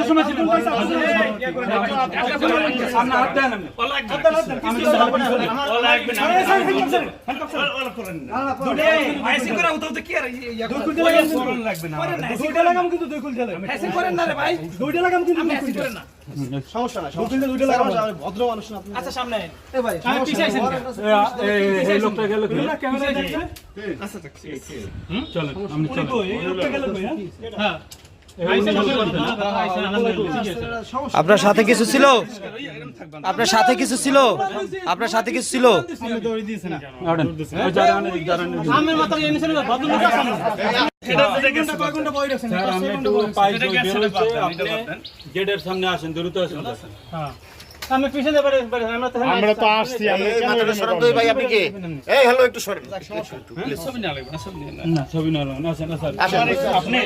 সময় ছিলেন সামনে হাত দেন সমস্যা না ভদ্র মানুষ না আচ্ছা সামনে এই লোকটা গেল চলেন আমি হ্যাঁ আপনার সাথে কিছু ছিল? আপনার সাথে কিছু ছিল? আপনার সাথে কিছু ছিল? গেটের সামনে আসেন, দ্রুত আসেন। আমি পিছনে আমরা তো আসছি ভাই আপনি কে? এই হ্যালো একটু সরেন। ছবি না লাগবে না, ছবি না লাগবে না, আসেন, আসেন। আপনি